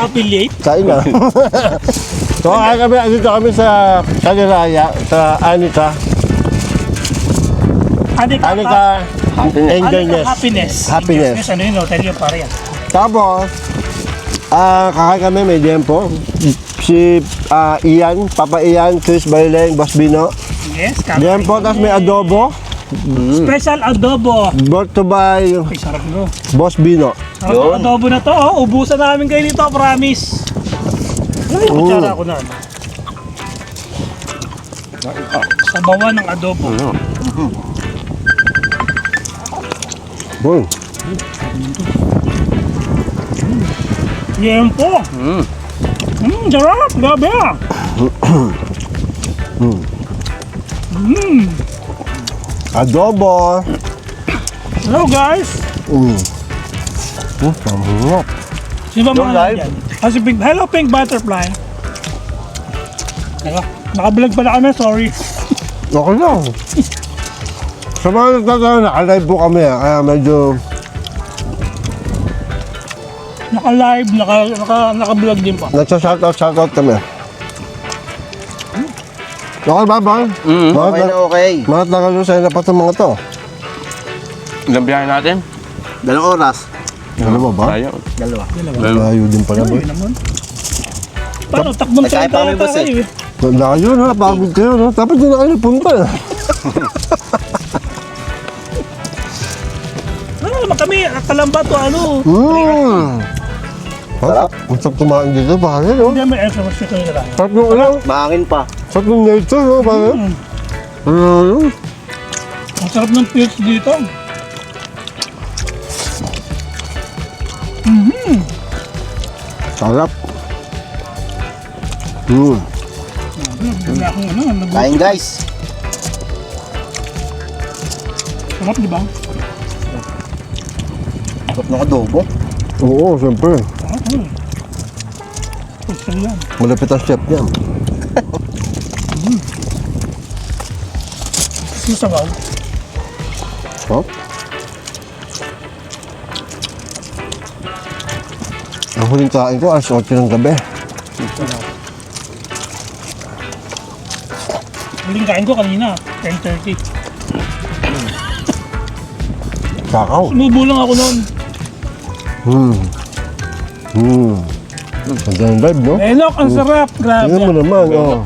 affiliate. Kain na. So dito kami sa Kaliraya, sa Anika. Anika Enjoyness. Happiness. Ano yun, hotel yun, pare yan. Tapos, kakain kami, may tempo. Si Ian, Papa Ian, Chris Baileng, Boss Bino. Yes, Tempo, tapos may adobo. Special adobo. Brought to by Ay, sarap no. Boss Bino. Sarap ng adobo na to, oh. Ubusan namin kayo dito, promise. Ay, kutsara ako na. Sabawan ng adobo. Boy. Yempo. Sarap. Grabe ah. Adobo. Hello guys. Sarap. Sino ba mga nandiyan? Si Pink, hello Pink Butterfly. Nakablog pala kami, sorry. Okay lang. Sa mga nagtatanong, naka-live po kami kaya medyo... Naka-live, naka-vlog din pa. Nagsa-shoutout kami. Okay ba, Bang? Okay na okay. Mga taga-Lucena pa itong mga to. Ilang biyahe natin? 2 oras. Dalawa ba? Ayaw. Dalawa. Layo din pala, boy. Yun naman. Paano, takbong Nagkaya pa kami, tayo boss, eh. kayo eh. Layo na, pagod kayo, no? Dapat doon na kayo punta. Ano naman kami, kalamba to ano. Sarap. Ang sarap kumain dito, pare, no? Hindi may extra mas ito nila. Sarap yung ano? Mahangin pa. Sarap yung nature, no, pare? Ang sarap ng pills dito. Sarap. Wala akong ano, Kain guys. sarap di ba? Sarap ng adobo. Oo, siyempre. Sarap eh. Gusto yan. Malapit ang chef niyan. Susabaw. Sarap. Ang huling kain ko, alas 8 ng gabi. Huling kain ko kanina, 10:30. Sakaw. Sumubo lang ako noon. Ganda ng vibe, no? Enok, ang sarap. Grabe. Tingnan mo naman, oh.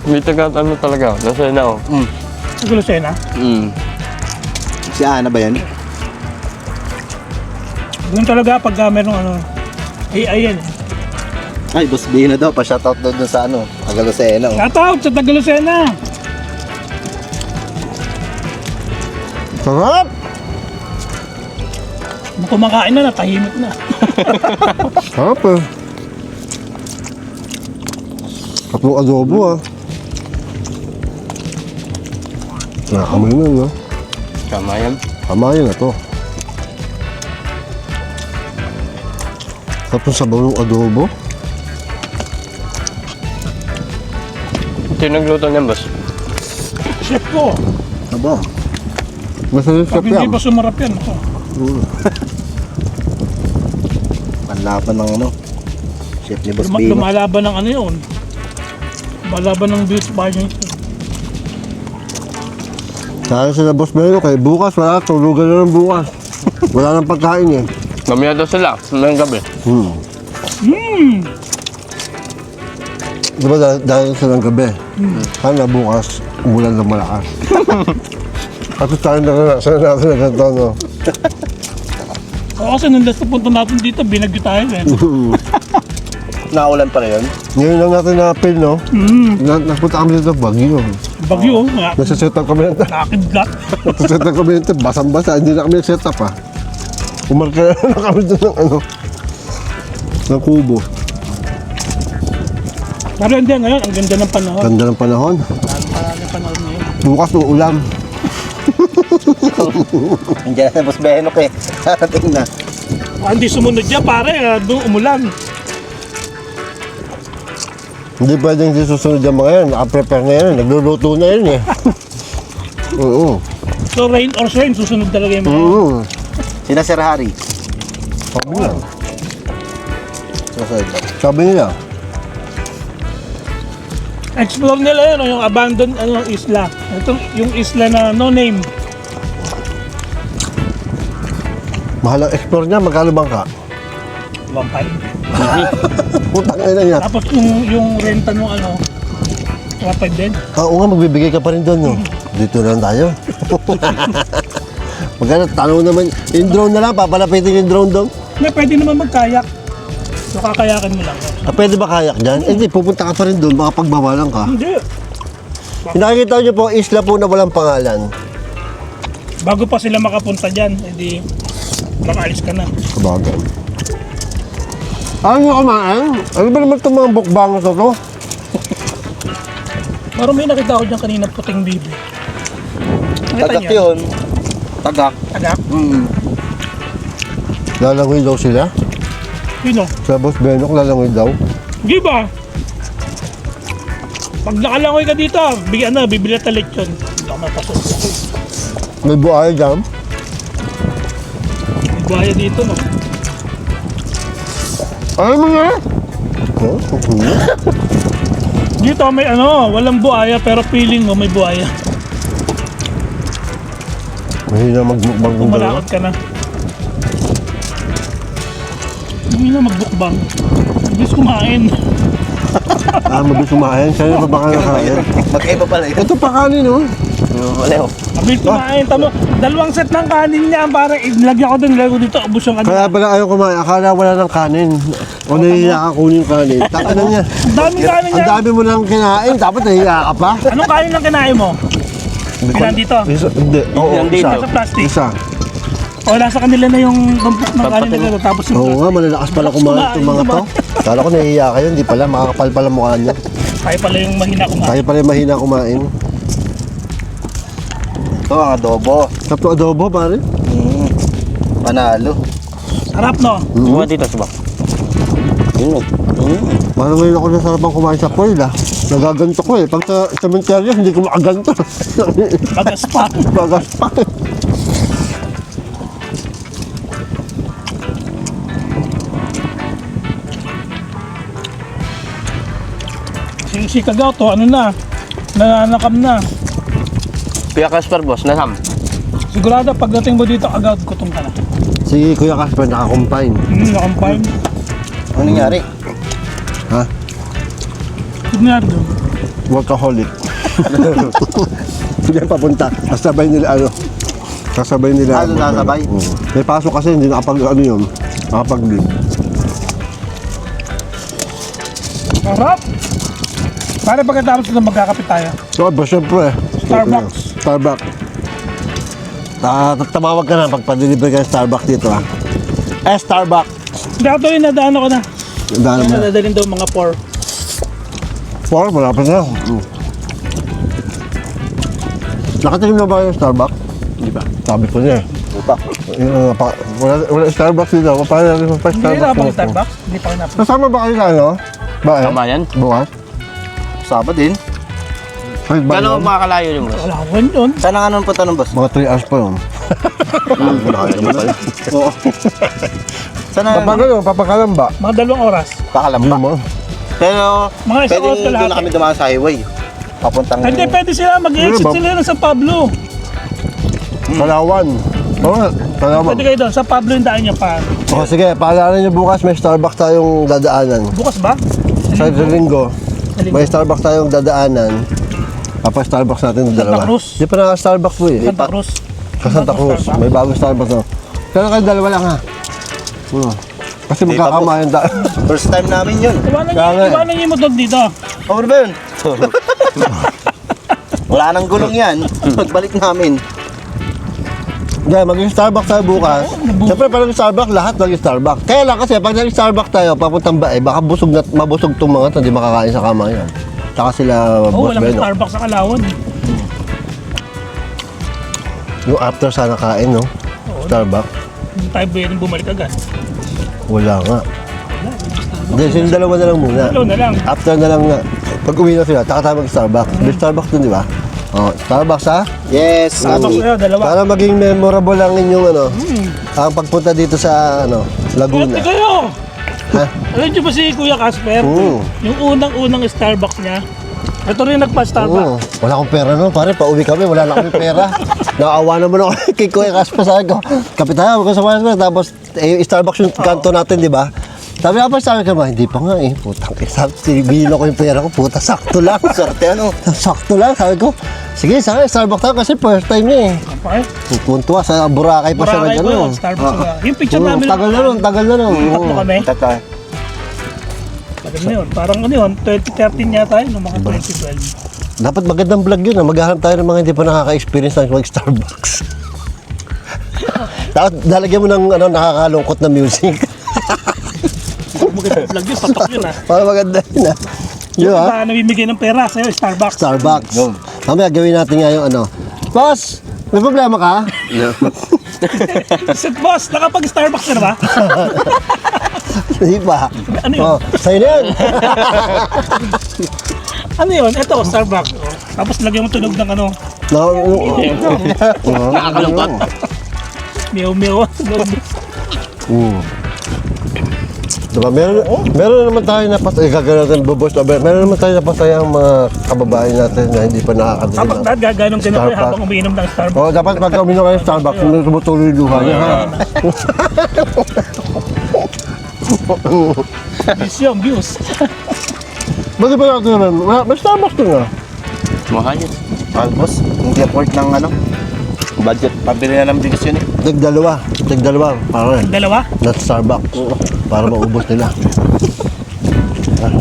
May taga ano talaga, nasa na ako. Siguro siya na. Si Ana ba yan? Doon talaga pag merong ano, AI yan eh. Ay, Boss B na daw. Pa-shoutout doon sa ano. Agalocena. Oh. Shoutout sa Tagalusena. Sarap! Kung kumakain na, natahimik na. Sarap, eh. Tatlong adobo, ah. Nakakamay na, no? Tama yan. Kamayan na to. Tapos sabaw ng adobo. Sino nagluto niyan, boss? Chef ko. Aba. Masarap Pag siya hindi yan. pa sumarap yan, ako. Panlaban ng ano. Chef ni Boss B. Lumalaban ng ano yun. Lumalaban ng beef buying. Sabi sila Boss Beno, kay bukas wala, tulugan na lang bukas. Wala nang pagkain, eh. Mamaya daw sila, ng gabi. Diba dahil sa ng gabi, sana bukas, umulan ng malakas. At tayo naranasan natin na ganito, no? Oo, kasi nung last na punta natin dito, binagyo tayo eh. Naulan pa rin yun. Ngayon lang natin na-appeal, no? Napunta kami dito, Baguio. Bagyo, Nasa-set up kami nito. nakakidlat. Nasa-set up kami nito, basang-basa. Hindi na kami nag-set up, ha? Umarka na kami doon ng ano, ng kubo. Pero hindi, ngayon, ang ganda ng panahon. Ganda ng panahon. Marami panahon ngayon. Bukas uulam. Nandiyan na Boss Benok eh. Harating na. Hindi sumunod niya, pare. Doon umulan. Hindi pwedeng di susunod yung mga yan. Naka-prepare na yan. Nagluluto na yan, eh. Oo. So rain or shine, susunod talaga yung mga. Sina Sir Harry. Sabi nila. Susunod lang. Sabi nila. Explore nila yun, yung abandoned isla. Ito yung isla na no name. Mahal ang explore niya, magkano bang ka? Vampire. Putang ina niya. Tapos yung renta nung trapad din. Oo nga, magbibigay ka pa rin doon, no? Dito na lang tayo. Magkano, tanong naman, yung drone na lang, papalapitin yung drone doon. Na pwede naman magkayak. So kakayakan mo lang. Pwede ba kayak dyan? Eh, di, pupunta ka pa rin doon, baka pagbawalan ka. Hindi. Nakikita niyo po, isla po na walang pangalan. Bago pa sila makapunta dyan, edi makaalis ka na. Kabagay. Ano kumain? Ano ba naman itong mga bukbang na to? Parang may nakita ko dyan kanina puting bibi. Nakita Tagak niyo? yun. Tagak. Tagak? Lalangoy daw sila? Sino? Sa Boss Benok, lalangoy daw. Di ba? Pag nakalangoy ka dito, bibili ka lechon. Hindi ka mapasok. May buaya dyan. May buhaya dito, no? Ano mo nga? Dito may walang buhaya pero feeling mo may buhaya. Mahina magbukbang Kung malakot ka na. Hindi na magbukbang. Mabilis kumain. Mabilis kumain. Sa'yo pa baka nakain? Magkaiba pala yun. Ito pa kanin, no? Wala. Mabilis kumain. Tamo, dalawang set ng kanin niya. Parang nilagyan ko doon, nilagyan ko dito. Ubus yung Kaya pala ayaw kumain. Akala wala ng kanin. O nahihiya ka kunin yung kanin. Taka na niya. Ang daming kanin Ang niya. dami mo nang kinain. Dapat nahihiya ka pa. Anong kanin ang kinain mo? Ilan dito? Hindi. Oo, Yan dito. isa. Sa plastic. Isa. O, nasa kanila na yung bampok ng kanin nila. Tapos yung Oo nga, malalakas pala kumain itong mga to. Kala ko nahihiya kayo. Hindi pala. Makakapal pala mukha niya. kaya pala yung mahina kumain. Kaya pala yung mahina kumain. Ito ang adobo. Tapos adobo, pare. Panalo. Sarap, no? Mga dito sa bak. Yun. Parang ngayon ako nasarapang kumain sa foil, ah. Nagaganto ko eh. Pag sa cemetery, hindi ko makaganto. Bagas pa. Bagas pa. Si Kagaw to, nananakam na. Kuya Casper, boss, nasam. Sigurado pagdating mo dito, agad gutom ka na. Si Kuya Casper nakakumpine. Nakampine. Ano nangyari? Ha? Tignan doon. Workaholic. Hindi papunta. Kasabay nila Kasabay nila. Ano nasabay? May pasok kasi hindi nakapag nakapag-leave. Sarap! Para pagkatapos na magkakapit tayo. So, ba syempre. Starbucks. Starbucks. Tumawag ka na pagpa-deliver ka ng Starbucks dito, ha? Starbucks. Hindi ako tuloy nadaan ako na. Dahil Kaya mo. nadadalhin daw mga 4. 4, wala pa na. Nakatingin na ba yung Starbucks? Di ba? Sabi ko niya. Wala Starbucks dito. Paano natin pa Hindi Starbucks? na pang Starbucks. Hindi pa kinapit. Nasama ba kayo sa ano? Ba eh? Tama yan. Bukas? Saba din. Kahit ba Gano'n yun? makakalayo yung boss? Wala ko yun. Saan ang anong punta ng boss? Mga 3 hours pa yun. Oo. Saan ang Papakalamba. Mga 2 oras. pakalamba? Yun mo. Pero Mga isang pwede oras ka doon lahat. na kami dumaan sa highway. Papuntang... Hindi, pwede sila mag-exit Bab- sila ng San Pablo. Kalawan. Oo nga, Kalawan. Pwede kayo doon. Sa Pablo yung daan niya pa. O sige, paalala niyo bukas may Starbucks tayong dadaanan. Bukas ba? Sa linggo, Sa linggo. may Starbucks tayong dadaanan. Papa-Starbucks natin yung dalawa. Cruz. Di pa naka-Starbucks po eh. Santa Cruz. Sa Santa Cruz. May bagong Starbucks na. Pero kayo dalawa lang ha. Kasi Di pa po. magkakamayan tayo. First time namin yun. Iwanan niyo yung motor dito. Ano ba yun? Wala nang gulong yan. Pagbalik namin. Kaya maging Starbucks tayo bukas. Siyempre parang Starbucks, lahat maging Starbucks. Kaya lang kasi pag naging Starbucks tayo, papuntang Bae, baka mabusog itong mga ito, hindi makakain sa kamayan. Tsaka sila Oo, Boss walang Beno. Starbucks sa Kalawan. Yung after sana kain, no? Starbucks. Hindi tayo pwedeng bumalik agad. Wala nga. Hindi, silang dalawa na lang muna. Hello na lang. After na lang nga. Pag uwi na sila, tsaka tayo mag-Starbucks. May Starbucks dun, di ba? Oh, Starbucks ha? Yes. Tapos Ami. dalawa. Para maging memorable ang inyong ang pagpunta dito sa Laguna. Pwede kayo! Ha? Alam niyo ba si Kuya Casper? Oo. Yung unang Starbucks niya, ito rin nagpa-Starbucks. Wala akong pera no, pare. Pauwi kami, wala na kami pera. Naawa naman ako kay Kuya Casper. Sabi ko, Kapitan, huwag ko sa mga. Tapos, yung Starbucks yung kanto natin, di ba? Sabi nga pa sa akin, hindi pa nga eh. Putang isa. Sinibilo ko yung pera ko. Puta, sakto lang. Swerte ano. Sakto lang. Sabi ko, sige, sa akin, Starbucks tayo kasi first time niya eh. Okay? Puntua sa Boracay pa siya Boracay na ko yun, gano'n. Starbucks na. Yung picture namin. Tagal na nun. Tatlo kami. Tata. Tagal na yun. Parang ano yun, 2013 yata yun, nung mga 2012. Dapat magandang vlog yun. Maghahanap tayo ng mga hindi pa nakaka-experience ng mag-Starbucks. Tapos dalagyan mo ng nakakalungkot na music. Magandang vlog yun, patok yun ah. Para maganda yun ah. Di Yung ba? iba namimigay ng pera sa'yo, Starbucks. Starbucks. Mamaya gawin natin nga yung Boss, may problema ka? Sit boss, nakapag-Starbucks ka na ba? Hindi pa. Ano yun? Oh, sa'yo na yan. Ano yun? Ito, Starbucks. Oh. Tapos lagyan mo tunog ng ano, Nakakalungkot. meow-meow. Diba, meron naman tayo napasaya, gagawin natin bubos, meron naman tayo napasaya ang mga kababae natin na hindi pa nakakadali Dapat ng... dahil gaganong ganun kayo Starbucks. habang umiinom ng Starbucks. Oh, dapat pagka uminom kayo ng Starbucks, tumutuloy yung luha niya, ha? Views yun, views. Bakit ba natin naman? May Starbucks din ah. Mahal yun. Albos. Hindi afford ng ano. Budget. Pabili na ng bigas yun eh. Tig-dalawa, para Dalawa, not Starbucks. Para maubos nila.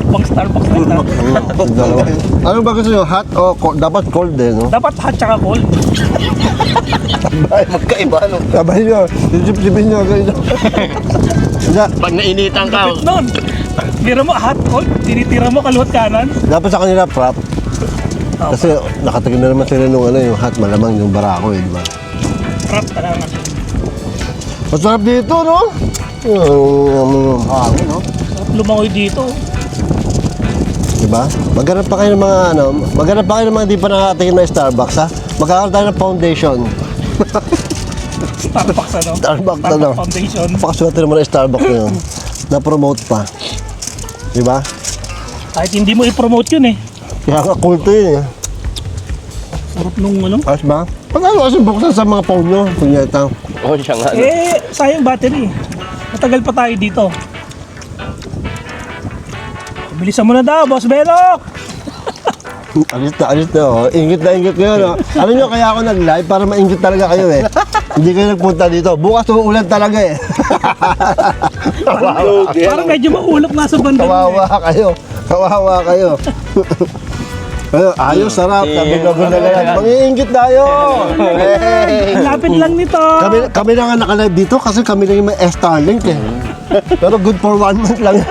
pang Starbucks na ito. Tig-dalawa. Ano ba gusto nyo? Hot o cold? Dapat cold din, no? Dapat hot tsaka cold. Ay, magkaiba ano. Sabay nyo, sisip-sipin nyo. Pag nainitan ka, Kapit nun. Tira mo hot, cold, tinitira mo kaluhat kanan. Dapat sa kanila prop. Kasi nakatingin na naman sila nung yung hot, malamang yung barako eh, di ba? Prop talaga. Masarap dito, no? Ah, no? Sarap lumangoy dito. Di ba? Maghanap pa kayo ng mga maghanap pa kayo ng mga hindi pa nakakatingin na Starbucks, ha? Magkakaroon tayo ng foundation. Starbucks ano? Starbucks Foundation. Pakasuwerte naman ang Starbucks na yun. Na-promote pa. Di ba? Kahit hindi mo i-promote yun eh. Kaya nga kulto yun eh. Sarap nung ano. Ayos ba? Pag-ano kasi buksan sa mga phone nyo, kunyata. oh, siya nga. Sayang battery. Matagal pa tayo dito. Bilisan mo na daw, Boss Benok! Alis na, oh. Ingit na kayo, no? Alam nyo, kaya ako nag-live para maingit talaga kayo eh. Hindi kayo nagpunta dito. Bukas uulan talaga eh. Parang medyo maulap nga sa banda. Kawawa kayo. Ayos, sarap. Sabi ko na ganyan. Mangiingit tayo. Hey. Ang lapit lang nito. Kami na nga naka-live dito kasi kami lang yung may Starlink eh. Pero good for 1 month lang.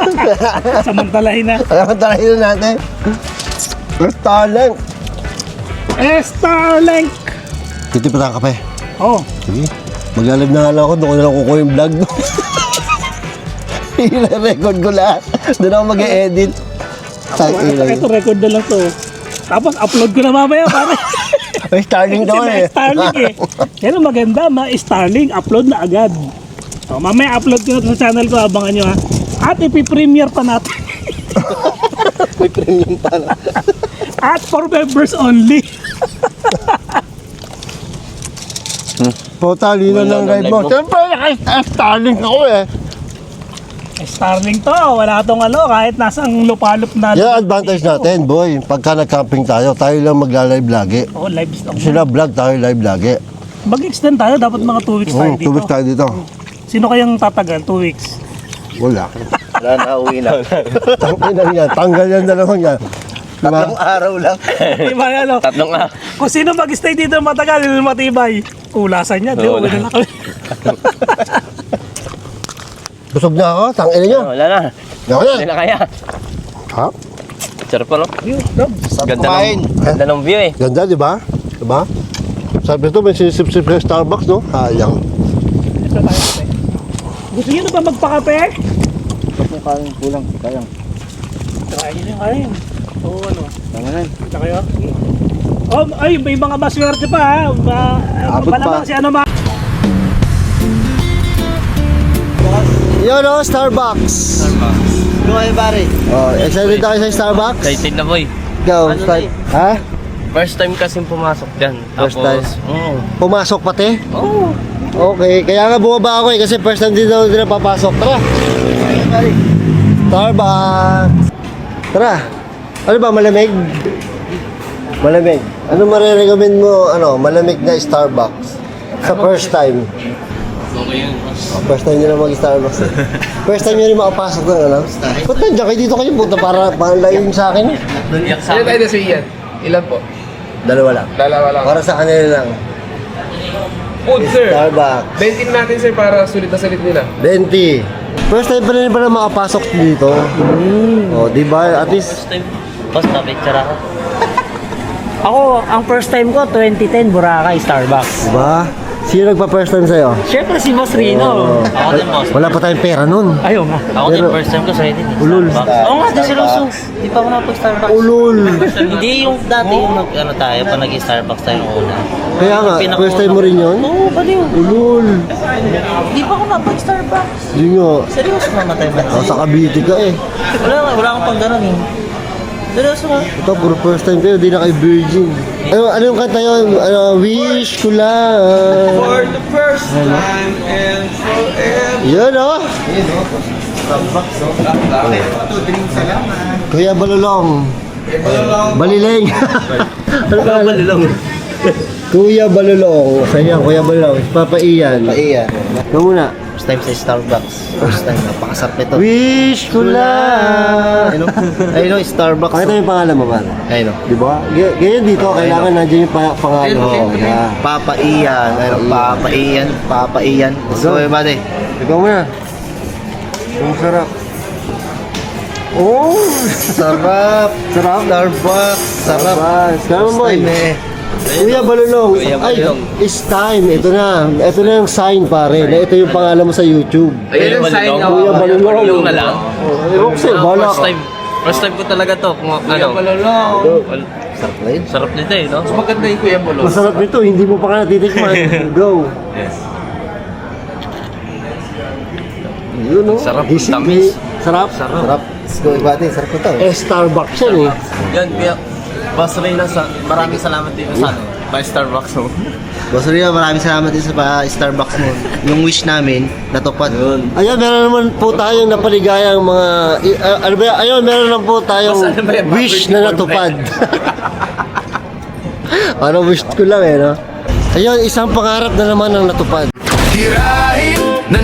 Samantalahin na. Alam mo talahin natin. Starlink. Starlink! Titipid ang kape. Oh, Sige. Maglalib na lang ako. Doon ko na lang kukuha yung vlog. I-record ko lahat. Doon ako mag-e-edit. ito record na lang to. Tapos upload ko na mamaya pare. May Starlink Kasi naman may eh. Starlink eh. Pero maganda, Starlink, upload na agad. So, mamaya upload ko na to sa channel ko, abangan nyo ha. At ipipremiere pa natin. May premium pa na. At for members only. Talino ng live mo. Siyempre, naka-Starlink ako eh. Starlink to, wala tong kahit nasang lupalop na. Yan ang advantage natin, boy. Pagka nag-camping tayo lang magla-live lagi. Oo, live stock. Sila vlog, tayo live lagi. Mag-extend tayo, dapat mga 2 weeks tayo dito. 2 weeks tayo dito. Sino kayang tatagal? 2 weeks. Wala. Wala na, uwi na. Tangin yan. Tanggal yan dalawang yan. Diba? Tatlong araw lang. Diba ano? Tatlong nga. Kung sino mag-stay dito matagal, matibay. Kulasan niya, di ba? Wala na kami. Busog na ako. Tangin niyo. Wala na. Ako yan. Hindi na kaya. Ha? Sarap pa, no? Ganda kumain. ganda ng view eh. Ganda, di ba? Diba? Sabi ito, may sinisip-sip na Starbucks, no? Hayang. Ito tayo kape. Gusto niyo na ba magpakape? Yung kain, kulang. Kayang. Try niyo yung kain. Oo, ano. Tama na. Kita kayo? Oh, ay, may mga maswerte pa ha. Abot Malamang pa. si ano ma... Yun o, Starbucks. Ano kayo, pare? Oh, excited na kayo sa Starbucks? Excited na boy. Go, Ano start. na Ha? First time kasing pumasok dyan. First time? Pumasok pati? Oo. Okay, kaya nga bumaba ako kasi first time din daw nila papasok. Tara! Starbucks! Tara! Ano ba, malamig? Malamig. Ano marirecommend mo, malamig na Starbucks? Sa first time. Okay yun. First time nyo na mag-Starbucks. First time nyo rin makapasok na, Ba't nandiyan kayo dito kayo punta para layo sa akin? Iyak sa Ilan tayo akin. na siya? Ilan po? Dalawa lang. Dalawa lang. Para sa kanila lang. Food, sir. Starbucks. 20 natin, sir, para sulit na sulit nila. 20. First time pa rin pala makapasok dito. Oh, di ba? At least, First time. Basta, picture ako. Ako, ang first time ko, 2010, Boracay, Starbucks. di ba? Sino nagpa-first time sa'yo? Siyempre si Boss Rino. Oh. Ako din, boss. Wala pa tayong pera nun. Ayaw nga. Ako din, Pero- first time ko sa din. Ulul. Oo nga, din si Luso. Di pa ako napag-Starbucks. Ulul. Hindi yung dati yung tayo, pa nag-Starbucks tayo nung una. Kaya nga, first time mo rin yun? Oo, baliw. Ulul. Di pa ako napag-Starbucks. Yun nga. Seryoso mamatay ba? Oh, sa Cavite ka eh. Wala akong pang ganun eh. Seryoso nga. Ito, puro first time kayo, di na kayo virgin. Ano yung kanta yun? Wish ko lang. For the first time and forever. Yun oh. Kuya Balulong. Balileng. Ano ba? Balulong. Kuya Balulong. Saan yan? Kuya Balulong. Papa Ian. Paiyan. Ikaw muna. First time sa Starbucks. First time. Napakasarap nito. Wish ko lang. Ayun o, Starbucks. Pakita mo yung pangalan mo, man. Ayun o. Di ba? Ganyan dito, kailangan nandiyan yung pangalan mo. Yeah. Papa Ian. Ayun o, Papa Ian. Papa Ian. So, yung bade. Ikaw muna. Ang sarap. Oh! Sarap. Sarap. Starbucks. Sarap. Sarap mo, boy. Time eh. Kuya Balulong. Kuya Ay, Balulong. it's time. Ito na. Ito na yung sign, pare. Na ito yung pangalan mo sa YouTube. Ayun yung sign niya. Kuya Balulong. Balulong na lang. Roxy, bala First ka. time. First time ko talaga to. Kung ano. Malulong. Sarap na yun. Sarap nito eh, no? Maganda yung Kuya Balong. Masarap nito. Hindi mo pa nga natitikman. Go. Yes. Yun, no? Sarap, Gising, tamis. Sarap. Sarap. Let's go, ibate. Sarap ito. Eh, Starbucks yan eh. Yan, kaya Boss Reyna, maraming salamat dito sa ano, by Starbucks mo. Boss Ria, maraming salamat din sa Starbucks mo. Yung wish namin, natupad. Ayan, meron naman po tayong napaligayang mga... ano ba yan? Ayun, meron naman po tayong Boss, ano ba yan? wish Bumper na before natupad. Ano, wish ko lang eh, no? Ayun, isang pangarap na naman ang natupad. Tirahin na